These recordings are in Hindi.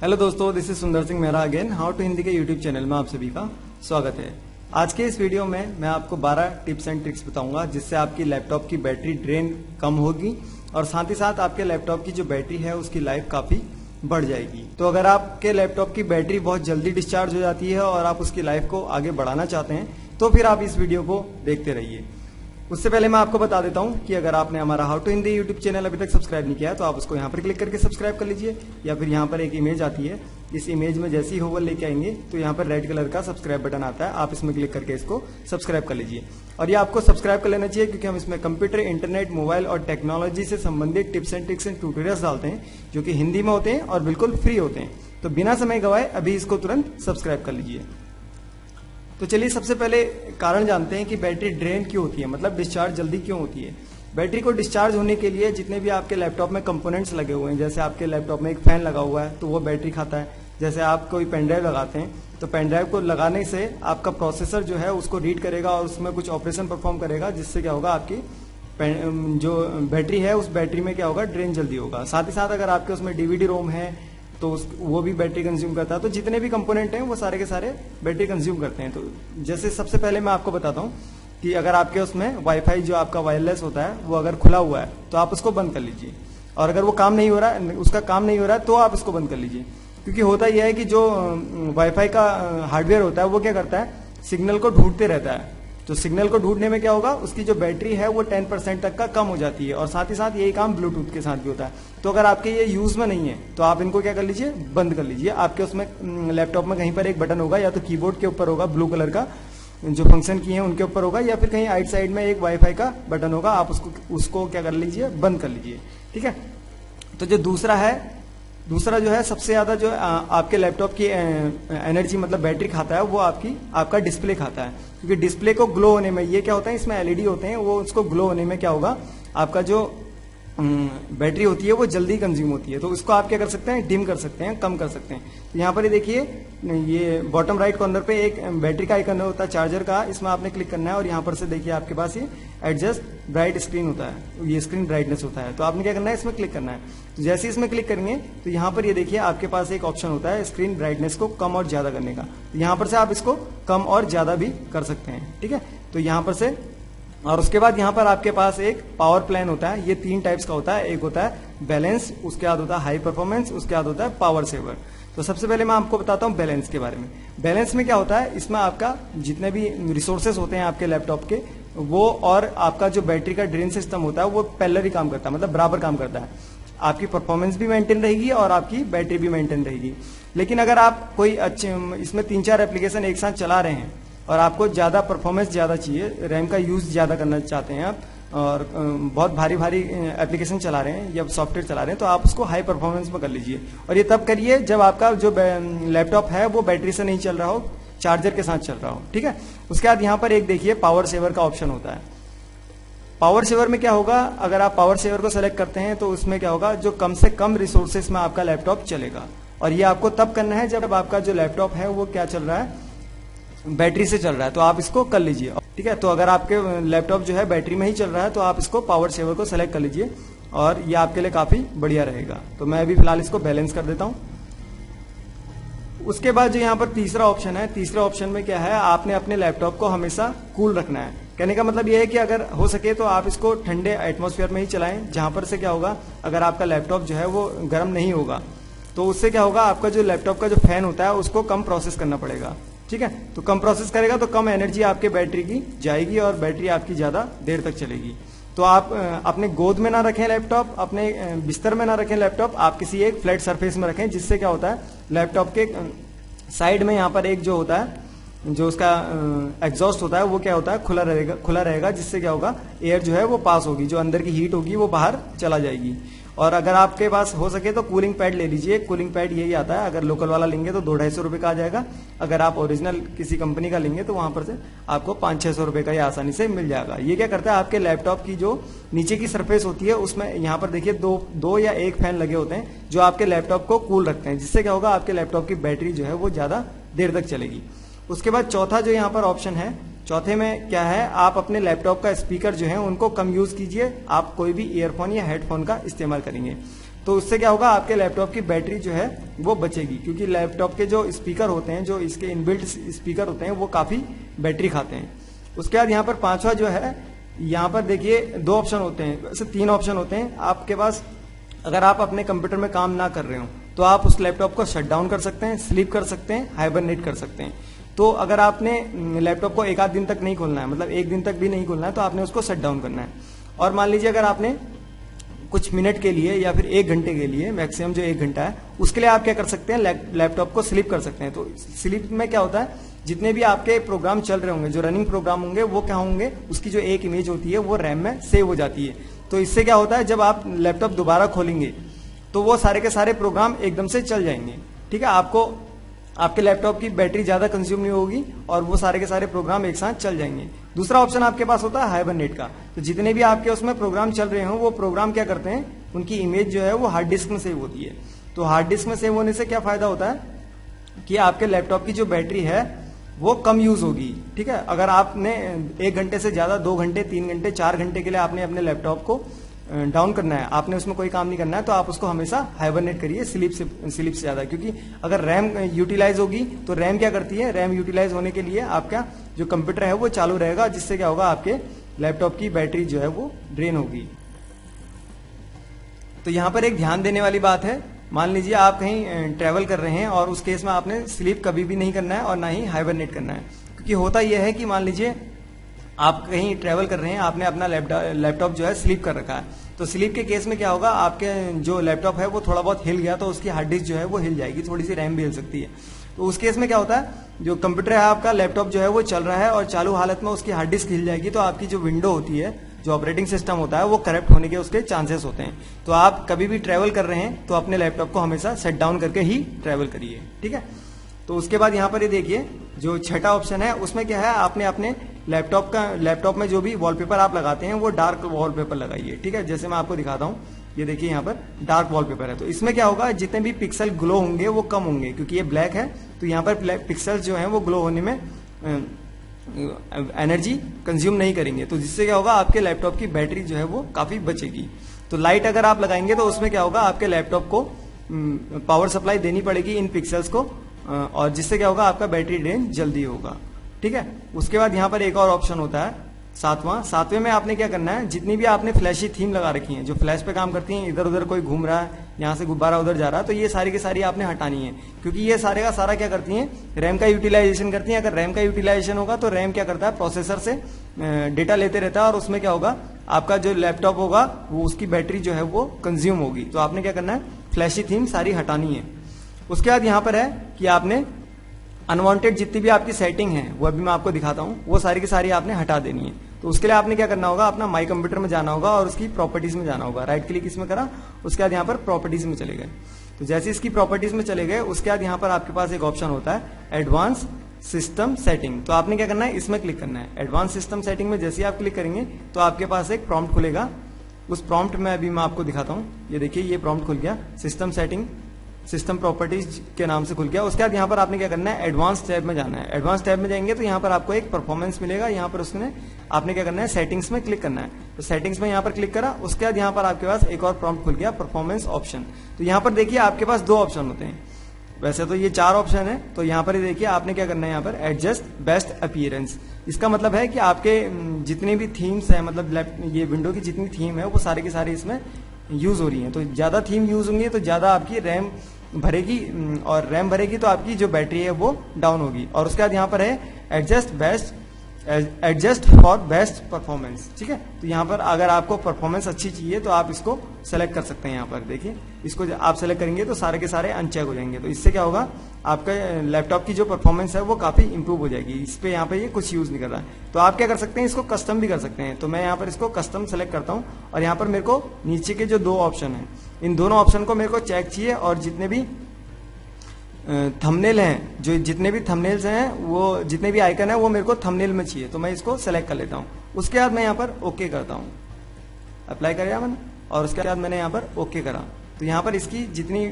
हेलो दोस्तों, this is Sundar Singh Mehra again how to Hindi के यूट्यूब चैनल में आप सभी का स्वागत है। आज के इस वीडियो में मैं आपको 12 टिप्स एंड ट्रिक्स बताऊंगा जिससे आपकी लैपटॉप की बैटरी ड्रेन कम होगी और साथ ही साथ आपके लैपटॉप की जो बैटरी है उसकी लाइफ काफी बढ़ जाएगी। तो अगर आपके लैपटॉप की बैटरी बहुत जल्दी डिस्चार्ज हो जाती है और आप उसकी लाइफ को आगे बढ़ाना चाहते हैं तो फिर आप इस वीडियो को देखते रहिए। उससे पहले मैं आपको बता देता हूं कि अगर आपने हमारा how to Hindi YouTube channel अभी तक सब्सक्राइब नहीं किया है तो आप उसको यहाँ पर क्लिक करके सब्सक्राइब कर लीजिए, या फिर यहाँ पर एक इमेज आती है, इस इमेज में जैसे ही होवर लेके आएंगे तो यहाँ पर रेड कलर का सब्सक्राइब बटन आता है, आप इसमें क्लिक करके इसको सब्सक्राइब कर लीजिए। और ये आपको सब्सक्राइब कर लेना चाहिए क्योंकि हम इसमें कंप्यूटर, इंटरनेट, मोबाइल और टेक्नोलॉजी से संबंधित tips and tricks and tutorials डालते हैं जो कि हिंदी में होते हैं और बिल्कुल फ्री होते हैं। तो बिना समय गवाए अभी इसको तुरंत सब्सक्राइब कर लीजिए। तो चलिए सबसे पहले कारण जानते हैं कि बैटरी ड्रेन क्यों होती है, मतलब डिस्चार्ज जल्दी क्यों होती है। बैटरी को डिस्चार्ज होने के लिए जितने भी आपके लैपटॉप में कंपोनेंट्स लगे हुए हैं, जैसे आपके लैपटॉप में एक फैन लगा हुआ है तो वो बैटरी खाता है। जैसे आप कोई पेन ड्राइव लगाते हैं तो पेन ड्राइव को लगाने से आपका प्रोसेसर जो है उसको रीड करेगा और उसमें कुछ ऑपरेशन परफॉर्म करेगा, जिससे क्या होगा, आपकी जो बैटरी है उस बैटरी में क्या होगा, ड्रेन जल्दी होगा। साथ ही साथ अगर आपके उसमें डीवीडी रोम है तो वो भी बैटरी कंज्यूम करता है। तो जितने भी कंपोनेंट हैं वो सारे के सारे बैटरी कंज्यूम करते हैं। तो जैसे सबसे पहले मैं आपको बताता हूँ कि अगर आपके उसमें वाईफाई जो आपका वायरलेस होता है वो अगर खुला हुआ है तो आप उसको बंद कर लीजिए, और अगर वो काम नहीं हो रहा है, उसका काम नहीं हो रहा है तो आप इसको बंद कर लीजिए। क्योंकि होता यह है कि जो वाईफाई का हार्डवेयर होता है वो क्या करता है, सिग्नल को ढूंढते रहता है। तो सिग्नल को ढूंढने में क्या होगा, उसकी जो बैटरी है वो 10% तक का कम हो जाती है। और साथ ही साथ यही काम ब्लूटूथ के साथ भी होता है। तो अगर आपके ये यूज में नहीं है तो आप इनको क्या कर लीजिए, बंद कर लीजिए। आपके उसमें लैपटॉप में कहीं पर एक बटन होगा, या तो कीबोर्ड के ऊपर होगा ब्लू कलर का, जो फंक्शन की है उनके ऊपर होगा, या फिर कहीं आइट साइड में एक वाईफाई का बटन होगा, आप उसको क्या कर लीजिए, बंद कर लीजिए। ठीक है। तो जो दूसरा जो है सबसे ज्यादा जो आपके लैपटॉप की एनर्जी मतलब बैटरी खाता है वो आपका डिस्प्ले खाता है। क्योंकि डिस्प्ले को ग्लो होने में, ये क्या होता है, इसमें एलईडी होते हैं, वो उसको ग्लो होने में क्या होगा, आपका जो बैटरी होती है वो जल्दी कंज्यूम होती है। तो उसको आप क्या कर सकते हैं, डिम कर सकते हैं, कम कर सकते हैं। तो यहाँ पर ये देखिए, ये बॉटम राइट कॉर्नर पे एक बैटरी का आइकन होता है चार्जर का, इसमें आपने क्लिक करना है और यहाँ पर से देखिए आपके पास ये एडजस्ट ब्राइट स्क्रीन होता है, ये स्क्रीन ब्राइटनेस होता है। तो आपने क्या करना है, इसमें क्लिक करना है। तो जैसे इसमें क्लिक करेंगे तो यहाँ पर ये देखिए आपके पास एक ऑप्शन होता है स्क्रीन ब्राइटनेस को कम और ज्यादा करने का। तो यहाँ पर से आप इसको कम और ज्यादा भी कर सकते हैं। ठीक है। तो यहाँ पर से, और उसके बाद यहाँ पर आपके पास एक पावर प्लान होता है। ये 3 टाइप्स का होता है, एक होता है बैलेंस, उसके बाद होता है हाई परफॉर्मेंस, उसके बाद होता है पावर सेवर। तो सबसे पहले मैं आपको बताता हूँ बैलेंस के बारे में। बैलेंस में क्या होता है, इसमें आपका जितने भी रिसोर्सेस होते हैं आपके लैपटॉप के, वो और आपका जो बैटरी का ड्रेन सिस्टम होता है वो पैरेलल ही काम करता है, मतलब बराबर काम करता है। आपकी परफॉर्मेंस भी मेंटेन रहेगी और आपकी बैटरी भी मेंटेन रहेगी। लेकिन अगर आप कोई अच्छे इसमें 3-4 एप्लीकेशन एक साथ चला रहे हैं और आपको ज्यादा परफॉर्मेंस ज्यादा चाहिए, रैम का यूज ज्यादा करना चाहते हैं आप, और बहुत भारी एप्लीकेशन चला रहे हैं या सॉफ्टवेयर चला रहे हैं, तो आप उसको हाई परफॉर्मेंस में कर लीजिए। और ये तब करिए जब आपका जो लैपटॉप है वो बैटरी से नहीं चल रहा हो, चार्जर के साथ चल रहा हो। ठीक है। उसके बाद यहाँ पर एक देखिए पावर सेवर का ऑप्शन होता है। पावर सेवर में क्या होगा, अगर आप पावर सेवर को सेलेक्ट करते हैं तो उसमें क्या होगा, जो कम से कम रिसोर्सेस में आपका लैपटॉप चलेगा। और ये आपको तब करना है जब आपका जो लैपटॉप है वो क्या चल रहा है, बैटरी से चल रहा है। तो आप इसको कर लीजिए। ठीक है। तो अगर आपके लैपटॉप जो है बैटरी में ही चल रहा है तो आप इसको पावर सेवर को सेलेक्ट कर लीजिए और ये आपके लिए काफी बढ़िया रहेगा। तो मैं अभी फिलहाल इसको बैलेंस कर देता हूं। उसके बाद जो यहाँ पर तीसरा ऑप्शन है, तीसरे ऑप्शन में क्या है, आपने अपने लैपटॉप को हमेशा कूल रखना है। कहने का मतलब यह है कि अगर हो सके तो आप इसको ठंडे एटमॉस्फेयर में ही चलाएं, जहां पर से क्या होगा, अगर आपका लैपटॉप जो है वो गर्म नहीं होगा तो उससे क्या होगा, आपका जो लैपटॉप का जो फैन होता है उसको कम प्रोसेस करना पड़ेगा। ठीक है। तो कम प्रोसेस करेगा तो कम एनर्जी आपके बैटरी की जाएगी और बैटरी आपकी ज्यादा देर तक चलेगी। तो आप अपने गोद में ना रखें लैपटॉप, अपने बिस्तर में ना रखें लैपटॉप, आप किसी एक फ्लैट सरफेस में रखें, जिससे क्या होता है, लैपटॉप के साइड में यहाँ पर एक जो होता है, जो उसका एग्जॉस्ट होता है वो क्या होता है, खुला रहेगा, जिससे क्या होगा, एयर जो है वो पास होगी, जो अंदर की हीट होगी वो बाहर चला जाएगी। और अगर आपके पास हो सके तो कूलिंग पैड ले लीजिए। कूलिंग पैड यही आता है, अगर लोकल वाला लेंगे तो 200-250 रुपए का आ जाएगा। अगर आप ओरिजिनल किसी कंपनी का लेंगे तो वहां पर से आपको 500-600 रुपए का ये आसानी से मिल जाएगा। ये क्या करता है, आपके लैपटॉप की जो नीचे की सरफेस होती है उसमें यहाँ पर देखिए दो या एक फैन लगे होते हैं जो आपके लैपटॉप को कूल रखते हैं, जिससे क्या होगा, आपके लैपटॉप की बैटरी जो है वो ज्यादा देर तक चलेगी। उसके बाद चौथा जो यहाँ पर ऑप्शन है, चौथे में क्या है, आप अपने लैपटॉप का स्पीकर जो है उनको कम यूज कीजिए। आप कोई भी ईयरफोन या हेडफोन का इस्तेमाल करेंगे तो उससे क्या होगा, आपके लैपटॉप की बैटरी जो है वो बचेगी, क्योंकि लैपटॉप के जो स्पीकर होते हैं, जो इसके इनबिल्ट स्पीकर होते हैं, वो काफी बैटरी खाते हैं। उसके बाद यहाँ पर पांचवा जो है, यहाँ पर देखिए 2 ऑप्शन होते हैं, वैसे 3 ऑप्शन होते हैं आपके पास। अगर आप अपने कंप्यूटर में काम ना कर रहे हो तो आप उस लैपटॉप को शट डाउन कर सकते हैं, स्लीप कर सकते हैं, हाइबरनेट कर सकते हैं। तो अगर आपने लैपटॉप को 1 आध दिन तक नहीं खोलना है, मतलब 1 दिन तक भी नहीं खोलना है, तो आपने उसको शट डाउन करना है। और मान लीजिए अगर आपने कुछ मिनट के लिए या फिर 1 घंटे के लिए, मैक्सिमम जो 1 घंटा है, उसके लिए आप क्या कर सकते हैं, लैपटॉप को स्लीप कर सकते हैं। तो स्लीप में क्या होता है, जितने भी आपके प्रोग्राम चल रहे होंगे, जो रनिंग प्रोग्राम होंगे, वो क्या होंगे, उसकी जो एक इमेज होती है वो रैम में सेव हो जाती है। तो इससे क्या होता है, जब आप लैपटॉप दोबारा खोलेंगे तो वो सारे के सारे प्रोग्राम एकदम से चल जाएंगे। ठीक है, आपको आपके लैपटॉप की बैटरी ज्यादा कंज्यूम नहीं होगी और वो सारे के सारे प्रोग्राम एक साथ चल जाएंगे। दूसरा ऑप्शन आपके पास होता है हाइबरनेट का। तो जितने भी आपके उसमें प्रोग्राम चल रहे हो, वो प्रोग्राम क्या करते हैं, उनकी इमेज जो है वो हार्ड डिस्क में सेव होती है। तो हार्ड डिस्क में सेव होने से क्या फायदा होता है कि आपके लैपटॉप की जो बैटरी है वो कम यूज होगी। ठीक है, अगर आपने 1 घंटे से ज्यादा 2 घंटे, 3 घंटे, 4 घंटे के लिए आपने अपने लैपटॉप को डाउन करना है, आपने उसमें कोई काम नहीं करना है, तो आप उसको हमेशा हाइबरनेट करिए स्लीप से ज्यादा। क्योंकि अगर रैम यूटिलाइज होगी तो रैम क्या करती है, रैम यूटिलाइज होने के लिए आपका जो कंप्यूटर है वो चालू रहेगा, जिससे क्या होगा, आपके लैपटॉप की बैटरी जो है वो ड्रेन होगी। तो यहां पर एक ध्यान देने वाली बात है, मान लीजिए आप कहीं ट्रेवल कर रहे हैं और उस केस में आपने स्लीप कभी भी नहीं करना है और ना ही हाइबरनेट करना है। क्योंकि होता यह है कि मान लीजिए आप कहीं ट्रेवल कर रहे हैं, आपने अपना लैपटॉप जो है स्लीप कर रखा है, तो स्लीप के केस में क्या होगा, आपके जो लैपटॉप है वो थोड़ा बहुत हिल गया तो उसकी हार्ड डिस्क जो है वो हिल जाएगी, थोड़ी सी रैम भी हिल सकती है। तो उस केस में क्या होता है, जो कंप्यूटर है आपका, लैपटॉप जो है वो चल रहा है और चालू हालत में उसकी हार्ड डिस्क हिल जाएगी, तो आपकी जो विंडो होती है, जो ऑपरेटिंग सिस्टम होता है, वो करप्ट होने के उसके चांसेस होते हैं। तो आप कभी भी ट्रेवल कर रहे हैं तो अपने लैपटॉप को हमेशा शट डाउन करके ही ट्रेवल करिए। ठीक है, तो उसके बाद यहाँ पर ये देखिए, जो छठा ऑप्शन है उसमें क्या है, आपने अपने लैपटॉप में जो भी वॉलपेपर आप लगाते हैं वो डार्क वॉलपेपर लगाइए। ठीक है, जैसे मैं आपको दिखाता हूँ, ये देखिए यहाँ पर डार्क वॉलपेपर है। तो इसमें क्या होगा, जितने भी पिक्सल ग्लो होंगे वो कम होंगे, क्योंकि ये ब्लैक है, तो यहाँ पर पिक्सल्स जो है वो ग्लो होने में एनर्जी कंज्यूम नहीं करेंगे। तो जिससे क्या होगा, आपके लैपटॉप की बैटरी जो है वो काफी बचेगी। तो लाइट अगर आप लगाएंगे तो उसमें क्या होगा, आपके लैपटॉप को पावर सप्लाई देनी पड़ेगी इन पिक्सल्स को, और जिससे क्या होगा, आपका बैटरी ड्रेन जल्दी होगा। ठीक है, उसके बाद यहाँ पर एक और ऑप्शन होता है सातवें में आपने क्या करना है, जितनी भी आपने फ्लैशी थीम लगा रखी है, जो फ्लैश पे काम करती हैं, इधर उधर कोई घूम रहा है, यहाँ से गुब्बारा उधर जा रहा है, तो ये सारी की सारी आपने हटानी है। क्योंकि ये सारे का सारा क्या करती हैं, रैम का यूटिलाइजेशन करती हैं। अगर रैम का यूटिलाइजेशन होगा तो रैम क्या करता है, प्रोसेसर से डेटा लेते रहता है, और उसमें क्या होगा, आपका जो लैपटॉप होगा वो उसकी बैटरी जो है वो कंज्यूम होगी। तो आपने क्या करना है, फ्लैशी थीम सारी हटानी है। उसके बाद यहाँ पर है कि आपने अनवांटेड जितनी भी आपकी सेटिंग है, वो अभी मैं आपको दिखाता हूँ, वो सारी की सारी आपने हटा देनी है। तो उसके लिए आपने क्या करना होगा, अपना माई कंप्यूटर में जाना होगा और उसकी प्रॉपर्टीज में जाना होगा। राइट क्लिक इसमें करा, उसके बाद यहाँ पर प्रॉपर्टीज में चले गए। तो जैसे इसकी प्रॉपर्टीज में चले गए, उसके बाद यहाँ पर आपके पास एक ऑप्शन होता है एडवांस सिस्टम सेटिंग। तो आपने क्या करना है, इसमें क्लिक करना है। एडवांस सिस्टम सेटिंग में जैसे ही आप क्लिक करेंगे तो आपके पास एक प्रॉम्प्ट खुलेगा। उस प्रॉम्प्ट में अभी मैं आपको दिखाता हूँ, ये देखिए ये प्रॉम्प्ट खुल गया, सिस्टम सेटिंग, सिस्टम प्रॉपर्टीज के नाम से खुल गया। उसके बाद यहाँ पर आपने क्या करना है, एडवांस टैब में जाना है। एडवांस टैब में जाएंगे तो यहाँ पर आपको एक परफॉर्मेंस मिलेगा, यहाँ पर उसमें आपने क्या करना है, सेटिंग्स में क्लिक करना है। तो सेटिंग्स में यहाँ पर क्लिक करा, उसके बाद यहाँ पर आपके पास एक और प्रॉम्प्ट खुल गया, परफॉर्मेंस ऑप्शन। तो यहाँ पर देखिए आपके पास 2 ऑप्शन होते हैं, वैसे तो ये 4 ऑप्शन है। तो यहाँ पर देखिए आपने क्या करना है, यहाँ पर एडजस्ट बेस्ट अपीयरेंस। इसका मतलब है कि आपके जितनी भी थीम्स है, मतलब ये विंडो की जितनी थीम है वो सारे की सारी इसमें यूज हो रही है। तो ज्यादा थीम यूज होंगी तो ज्यादा आपकी रैम भरेगी, और रैम भरेगी तो आपकी जो बैटरी है वो डाउन होगी। और उसके बाद यहाँ पर है एडजस्ट फॉर बेस्ट परफॉर्मेंस। ठीक है, तो यहाँ पर अगर आपको परफॉर्मेंस अच्छी चाहिए तो आप इसको सेलेक्ट कर सकते हैं। यहाँ पर देखिए, इसको आप सेलेक्ट करेंगे तो सारे के सारे अनचेक हो जाएंगे। तो इससे क्या होगा, आपका लैपटॉप की जो परफॉर्मेंस है वो काफी इंप्रूव हो जाएगी। इस पे यहाँ पे ये कुछ यूज नहीं कर रहा है। तो आप क्या कर सकते हैं, इसको कस्टम भी कर सकते हैं। तो मैं यहाँ पर इसको कस्टम सेलेक्ट करता हूँ, और यहाँ पर मेरे को नीचे के जो 2 ऑप्शन है, इन दोनों ऑप्शन को मेरे को चेक चाहिए, और जितने भी थंबनेल हैं, जो जितने भी थंबनेल्स हैं, वो जितने भी आइकन है वो मेरे को थंबनेल में चाहिए। तो मैं इसको सेलेक्ट कर लेता हूँ। उसके बाद मैं यहाँ पर ओके करता हूँ, अप्लाई कर दिया मैंने, और उसके बाद मैंने यहाँ पर ओके करा। तो यहाँ पर इसकी जितनी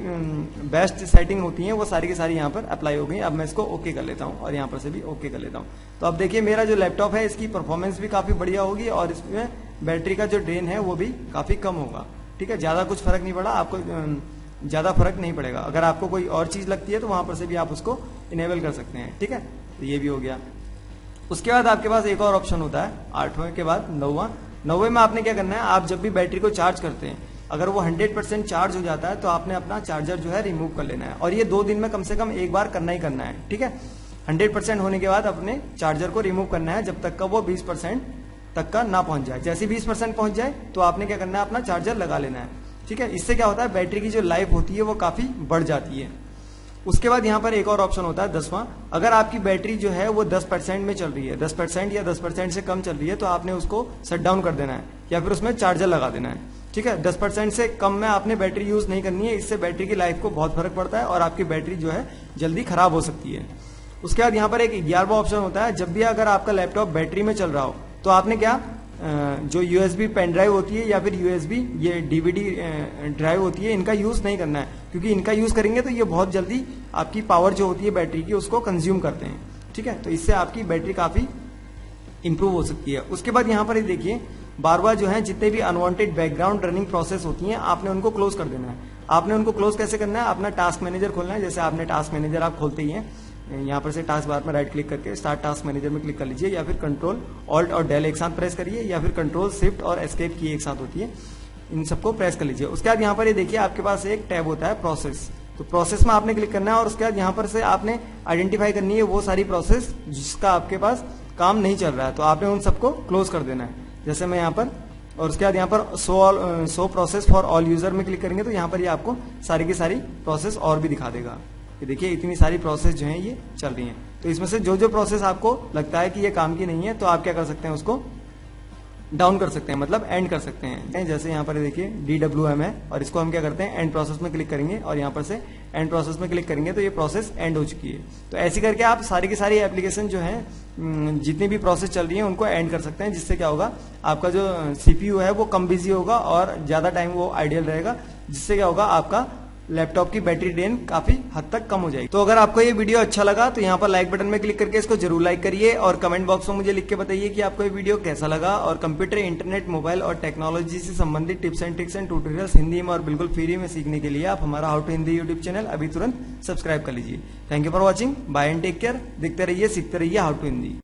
बेस्ट सेटिंग होती है वो सारी की सारी यहाँ पर अप्लाई हो गई। अब मैं इसको ओके कर लेता हूँ, और यहाँ पर से भी ओके कर लेता हूँ। तो अब देखिए मेरा जो लैपटॉप है इसकी परफॉर्मेंस भी काफी बढ़िया होगी, और इसमें बैटरी का जो ड्रेन है वो भी काफी कम होगा। ठीक है, ज्यादा कुछ फर्क नहीं पड़ा आपको, ज्यादा फर्क नहीं पड़ेगा। अगर आपको कोई और चीज लगती है तो वहां पर से भी आप उसको इनेबल कर सकते हैं, ठीक है। तो ये भी हो गया। उसके बाद आपके पास एक और ऑप्शन होता है 8वें के बाद 9वें में आपने क्या करना है, आप जब भी बैटरी को चार्ज करते हैं अगर वो 100% चार्ज हो जाता है तो आपने अपना चार्जर जो है रिमूव कर लेना है, और ये 2 दिन में कम से कम एक बार करना ही करना है, ठीक है। 100% होने के बाद अपने चार्जर को रिमूव करना है जब तक का वो 20% तक का ना पहुंच जाए। जैसे 20% पहुंच जाए तो आपने क्या करना है, अपना चार्जर लगा लेना है, ठीक है। इससे क्या होता है, बैटरी की जो लाइफ होती है वो काफी बढ़ जाती है। उसके बाद यहाँ पर एक और ऑप्शन होता है 10वां, अगर आपकी बैटरी जो है वो 10% में चल रही है, 10% या 10% से कम चल रही है, तो आपने उसको शट डाउन कर देना है या फिर उसमें चार्जर लगा देना है, ठीक है। 10% से कम में आपने बैटरी यूज नहीं करनी है, इससे बैटरी की लाइफ को बहुत फर्क पड़ता है और आपकी बैटरी जो है जल्दी खराब हो सकती है। उसके बाद यहाँ पर एक 11वां ऑप्शन होता है, जब भी अगर आपका लैपटॉप बैटरी में चल रहा हो तो आपने क्या, जो यूएसबी पेन ड्राइव होती है या फिर यूएसबी ये डीवीडी ड्राइव होती है, इनका यूज नहीं करना है, क्योंकि इनका यूज करेंगे तो ये बहुत जल्दी आपकी पावर जो होती है बैटरी की उसको कंज्यूम करते हैं, ठीक है। तो इससे आपकी बैटरी काफी इंप्रूव हो सकती है। उसके बाद यहाँ पर ये देखिए, बार बार जो है जितने भी अनवांटेड बैकग्राउंड रनिंग प्रोसेस होती हैं आपने उनको क्लोज कर देना है। आपने उनको क्लोज कैसे करना है, अपना टास्क मैनेजर खोलना है। जैसे आपने टास्क मैनेजर आप खोलते ही हैं, यहाँ पर से टास्क बार में राइट क्लिक करके स्टार्ट टास्क मैनेजर में क्लिक कर लीजिए, या फिर कंट्रोल ऑल्ट और डेल एक साथ प्रेस करिए, या फिर कंट्रोल शिफ्ट और एस्केप की एक साथ होती है, इन सबको प्रेस कर लीजिए। उसके बाद यहाँ पर ये देखिए आपके पास एक टैब होता है प्रोसेस, तो प्रोसेस में आपने क्लिक करना है और उसके बाद यहाँ पर से आपने आइडेंटिफाई करनी है वो सारी प्रोसेस जिसका आपके पास काम नहीं चल रहा है, तो आपने उन सबको क्लोज कर देना है। जैसे मैं यहाँ पर, और उसके बाद यहाँ पर show process for all user में क्लिक करेंगे तो यहाँ पर ये आपको सारी की सारी प्रोसेस और भी दिखा देगा। ये देखिए इतनी सारी प्रोसेस जो है ये चल रही हैं, तो इसमें से जो जो प्रोसेस आपको लगता है कि ये काम की नहीं है तो आप क्या कर सकते हैं, उसको डाउन कर सकते हैं, मतलब एंड कर सकते हैं। जैसे यहाँ पर देखिए DWM है और इसको हम क्या करते हैं, एंड प्रोसेस में क्लिक करेंगे और यहाँ पर से एंड प्रोसेस में क्लिक करेंगे तो ये प्रोसेस एंड हो चुकी है। तो ऐसे करके आप सारी की सारी एप्लीकेशन जो है जितनी भी प्रोसेस चल रही है उनको एंड कर सकते हैं, जिससे क्या होगा, आपका जो CPU है वो कम बिजी होगा और ज्यादा टाइम वो आइडियल रहेगा, जिससे क्या होगा, आपका लैपटॉप की बैटरी ड्रेन काफी हद तक कम हो जाएगी। तो अगर आपको ये वीडियो अच्छा लगा तो यहाँ पर लाइक बटन में क्लिक करके इसको जरूर लाइक करिए, और कमेंट बॉक्स में मुझे लिख के बताइए कि आपको ये वीडियो कैसा लगा। और कंप्यूटर, इंटरनेट, मोबाइल और टेक्नोलॉजी से संबंधित tips and tricks and tutorials Hindi में और बिल्कुल फ्री में सीखने के लिए आप हमारा how to Hindi YouTube channel अभी तुरंत सब्सक्राइब कर लीजिए। Thank you for watching, bye and take care. देखते रहिए, सीखते रहिए हाउ टू हिंदी।